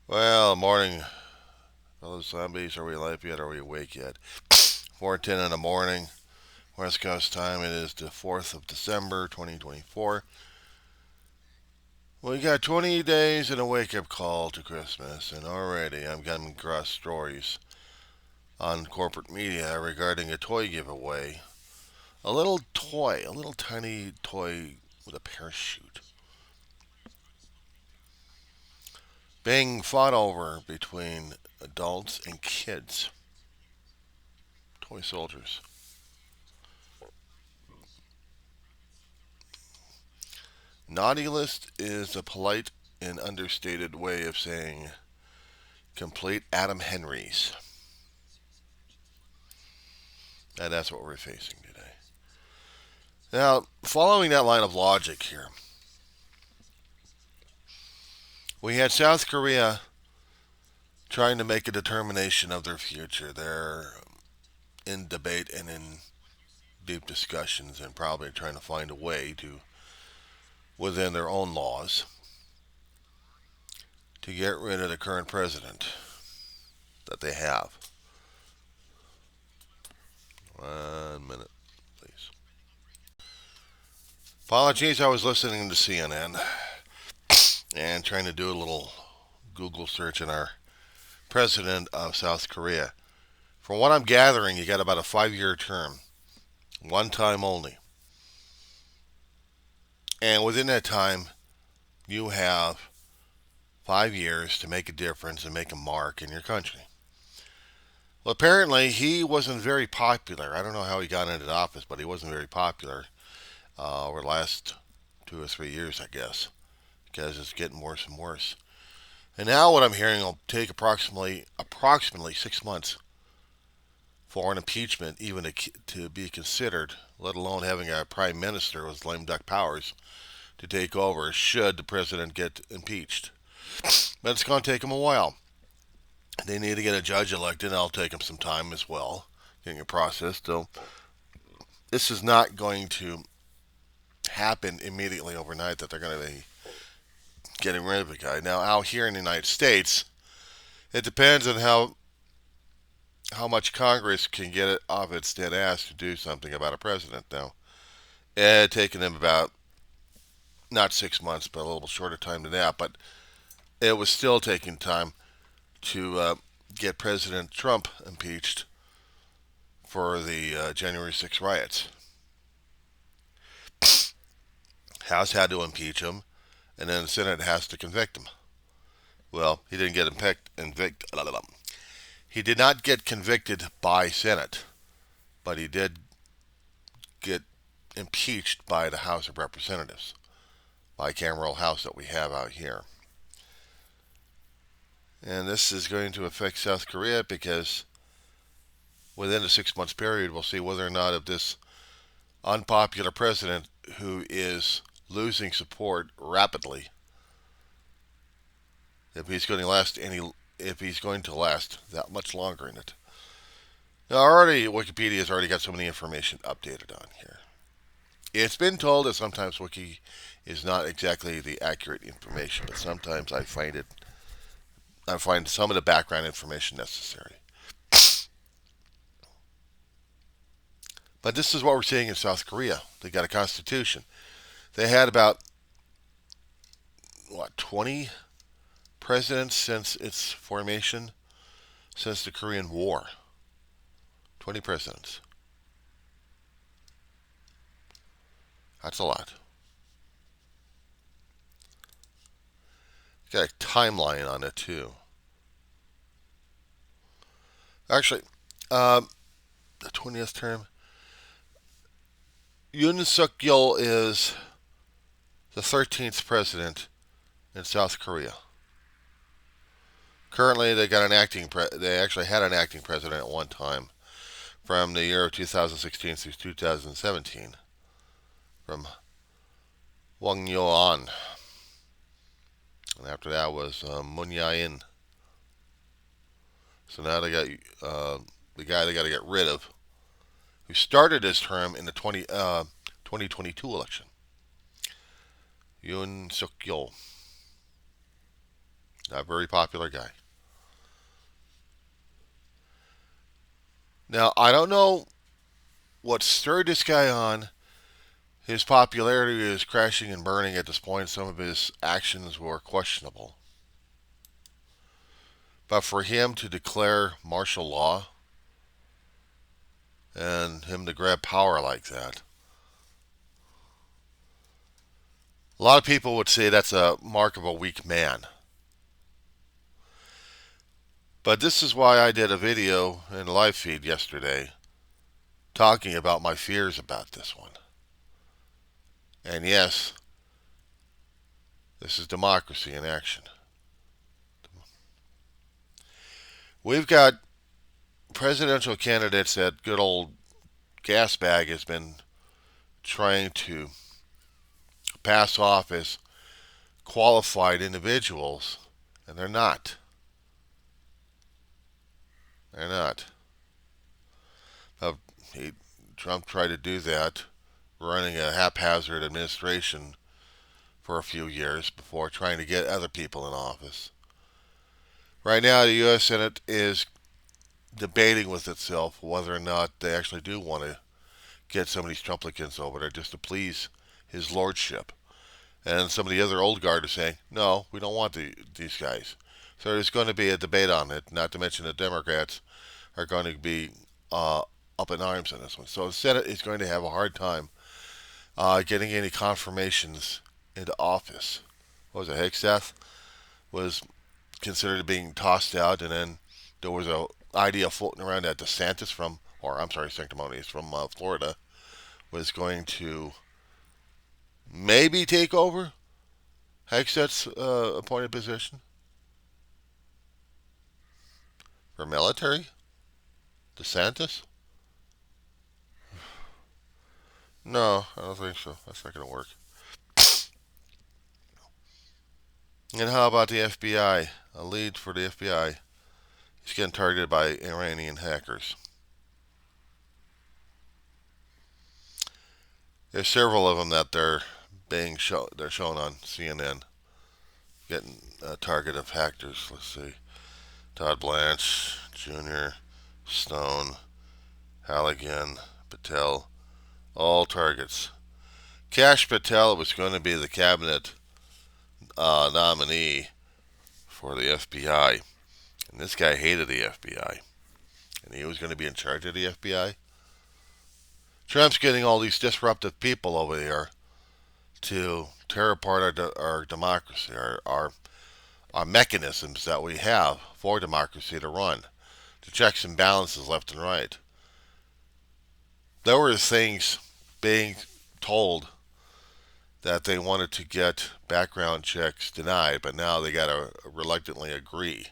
Well, morning, fellow zombies. Are we alive yet? Are we awake yet? 4:10 in the morning, West Coast time. It is the 4th of December, 2024. We got 20 days and a wake-up call to Christmas, and already I'm getting across stories on corporate media regarding a toy giveaway. A little toy, a little tiny toy with a parachute, being fought over between adults and kids. Toy soldiers. Naughty list is a polite and understated way of saying complete Adam Henrys. And that's what we're facing today. Now, following that line of logic here, we had South Korea trying to make a determination of their future. They're in debate and in deep discussions and probably trying to find a way to, within their own laws, to get rid of the current president that they have. 1 minute, please. Apologies, I was listening to CNN and trying to do a little Google search on our president of South Korea. From what I'm gathering, you got about a 5 year term, one time only. And within that time, you have 5 years to make a difference and make a mark in your country. Well, apparently, he wasn't very popular. I don't know how he got into office, but he wasn't very popular over the last 2 or 3 years, I guess, because it's getting worse and worse. And now what I'm hearing will take approximately 6 months for an impeachment even to be considered, let alone having a prime minister with lame duck powers to take over should the president get impeached. But it's going to take them a while. They need to get a judge elected, and it'll take them some time as well, getting a process. So this is not going to happen immediately overnight that they're going to be getting rid of the guy. Now, out here in the United States, it depends on how much Congress can get it off its dead ass to do something about a president. Now, it had taken them about not 6 months, but a little shorter time than that. But it was still taking time to get President Trump impeached for the January 6th riots. House had to impeach him, and then the Senate has to convict him. Well, he didn't get He did not get convicted by Senate, but he did get impeached by the House of Representatives, bicameral House that we have out here. And this is going to affect South Korea because within a 6 months period, we'll see whether or not if this unpopular president who is losing support rapidly, if he's going to last that much longer in it. Now, Wikipedia has already got so many information updated on here. It's been told that sometimes Wiki is not exactly the accurate information, but sometimes I find some of the background information necessary. But this is what we're seeing in South Korea. They got a constitution. They had about 20 presidents since its formation, since the Korean War. 20 presidents. That's a lot. Got a timeline on it too. Actually, the 20th term. Yoon Suk Yeol is the 13th president in South Korea. Currently, they actually had an acting president at one time from the year of 2016 through 2017, from Wang Yo-an. And after that was Moon Jae-in. So now they got the guy they got to get rid of, who started his term in the 2022 election. Yoon Suk Yeol. Not a very popular guy. Now, I don't know what stirred this guy on. His popularity is crashing and burning at this point. Some of his actions were questionable. But for him to declare martial law and him to grab power like that, a lot of people would say that's a mark of a weak man. But this is why I did a video in a live feed yesterday talking about my fears about this one. And yes, this is democracy in action. We've got presidential candidates that good old Gasbag has been trying to pass off as qualified individuals, and they're not. They're not. Uh, he, Trump tried to do that, running a haphazard administration for a few years before trying to get other people in office. Right now, the U.S. Senate is debating with itself whether or not they actually do want to get some of these Trumplicans over there just to please his lordship. And some of the other old guard are saying, no, we don't want these guys. So there's going to be a debate on it, not to mention the Democrats are going to be up in arms on this one. So the Senate is going to have a hard time getting any confirmations into office. What was it? Hagstaff was considered being tossed out, and then there was a idea floating around that DeSantis Sanctimonious from Florida was going to maybe take over Hagstad's appointed position for military. DeSantis? No, I don't think so. That's not going to work. And how about the FBI? A lead for the FBI. He's getting targeted by Iranian hackers. There's several of them that they're shown on CNN getting a target of hackers. Let's see. Todd Blanche, Jr., Stone, Halligan, Patel, all targets. Kash Patel was going to be the cabinet nominee for the FBI. And this guy hated the FBI. And he was going to be in charge of the FBI. Trump's getting all these disruptive people over there to tear apart our democracy, our mechanisms that we have for democracy to run, to checks and balances left and right. There were things being told that they wanted to get background checks denied, but now they got to reluctantly agree.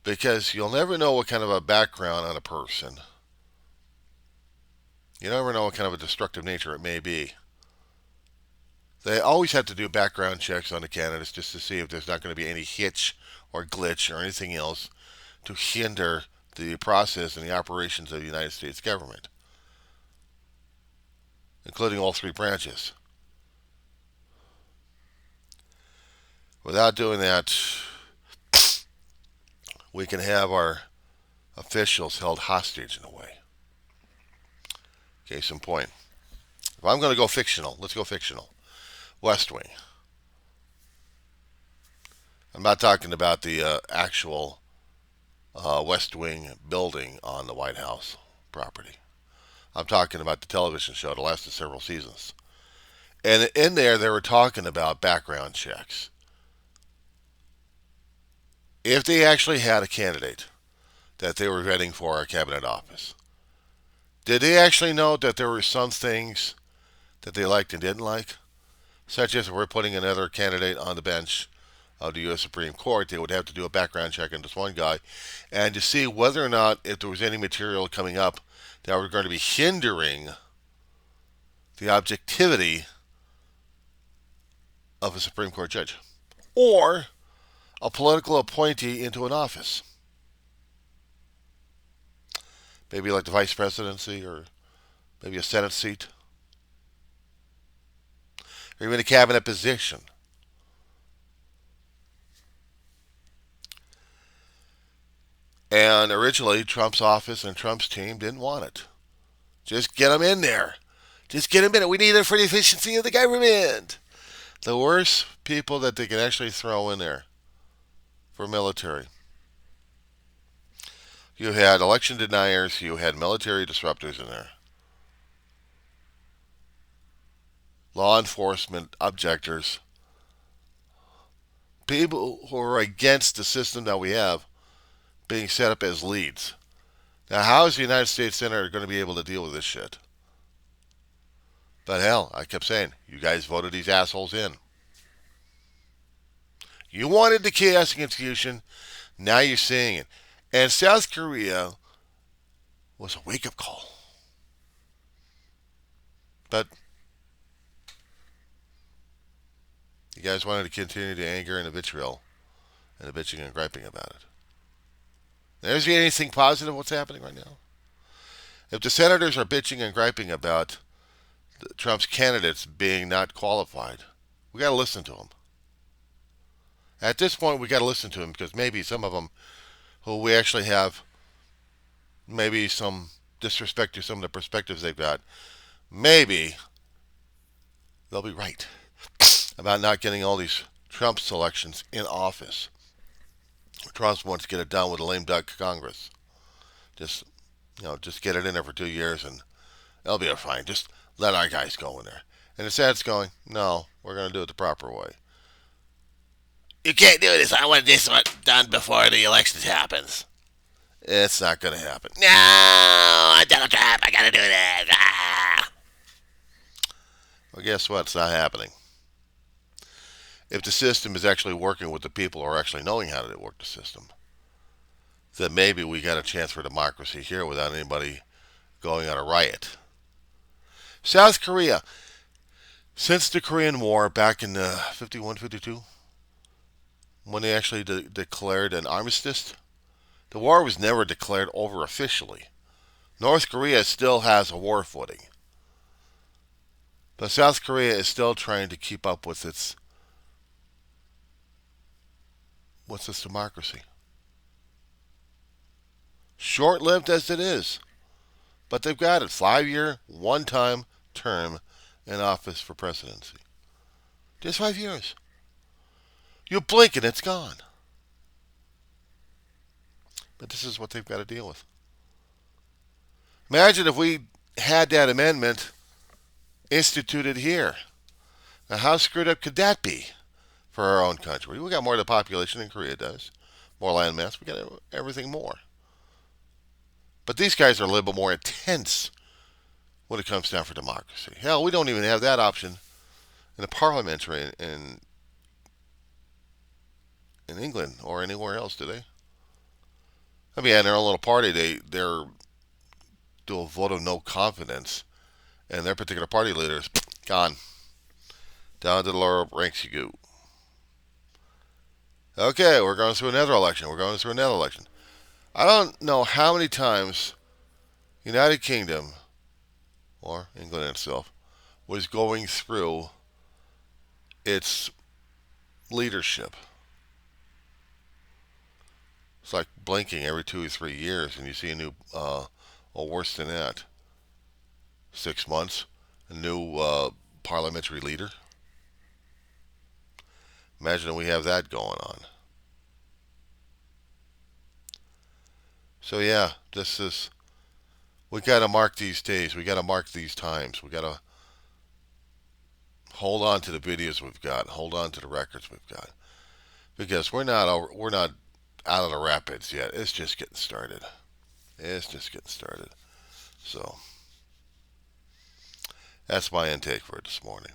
Because you'll never know what kind of a background on a person. You never know what kind of a destructive nature it may be. They always have to do background checks on the candidates just to see if there's not going to be any hitch or glitch or anything else to hinder the process and the operations of the United States government, including all three branches. Without doing that, we can have our officials held hostage in a way. Case in point. If I'm going to go fictional, let's go fictional. West Wing. I'm not talking about the actual West Wing building on the White House property. I'm talking about the television show that lasted several seasons. And in there, they were talking about background checks. If they actually had a candidate that they were vetting for a cabinet office, did they actually know that there were some things that they liked and didn't like? Such as if we're putting another candidate on the bench of the U.S. Supreme Court, they would have to do a background check on this one guy and to see whether or not if there was any material coming up that were going to be hindering the objectivity of a Supreme Court judge or a political appointee into an office. Maybe like the vice presidency or maybe a Senate seat or even a cabinet position. And originally, Trump's office and Trump's team didn't want it. Just get them in there. Just get them in it. We need it for the efficiency of the government. The worst people that they can actually throw in there for military. You had election deniers. You had military disruptors in there. Law enforcement objectors. People who are against the system that we have being set up as leads. Now, how is the United States Senate going to be able to deal with this shit? But hell, I kept saying, you guys voted these assholes in. You wanted the chaos and confusion. Now you're seeing it. And South Korea was a wake-up call. But you guys wanted to continue the anger and the vitriol and the bitching and griping about it. There's anything positive what's happening right now? If the senators are bitching and griping about Trump's candidates being not qualified, we got to listen to them. At this point, we got to listen to them because maybe some of them who we actually have maybe some disrespect to some of the perspectives they've got, maybe they'll be right about not getting all these Trump selections in office. Trump wants to get it done with a lame duck Congress. Just get it in there for 2 years and they'll be fine. Just let our guys go in there. And the Senate's going, no, we're going to do it the proper way. You can't do this. I want this one done before the elections happens. It's not going to happen. No, I'm Donald Trump. I got to do this. Ah. Well, guess what? It's not happening. If the system is actually working with the people who are actually knowing how to work the system, then maybe we got a chance for democracy here without anybody going on a riot. South Korea, since the Korean War back in 51, 52, when they actually declared an armistice, the war was never declared over officially. North Korea still has a war footing. But South Korea is still trying to keep up with its democracy. Short-lived as it is. But they've got it. 5-year, one-time term in office for presidency. Just 5 years. You blink and it's gone. But this is what they've got to deal with. Imagine if we had that amendment instituted here. Now, how screwed up could that be for our own country? We got more of the population than Korea does. More land mass. We got everything more. But these guys are a little bit more intense when it comes down for democracy. Hell, we don't even have that option in the parliamentary in England or anywhere else, do they? I mean, in their own little party, they're do a vote of no confidence, and their particular party leaders gone down to the lower ranks you go. Okay, we're going through another election. I don't know how many times United Kingdom or England itself was going through its leadership. It's like blinking every 2 or 3 years and you see a new, or worse than that, 6 months, a new parliamentary leader. Imagine we have that going on. So yeah, we got to mark these days. We got to mark these times. We got to hold on to the videos we've got. Hold on to the records we've got. Because we're not out of the rapids yet. It's just getting started. So that's my intake for this morning.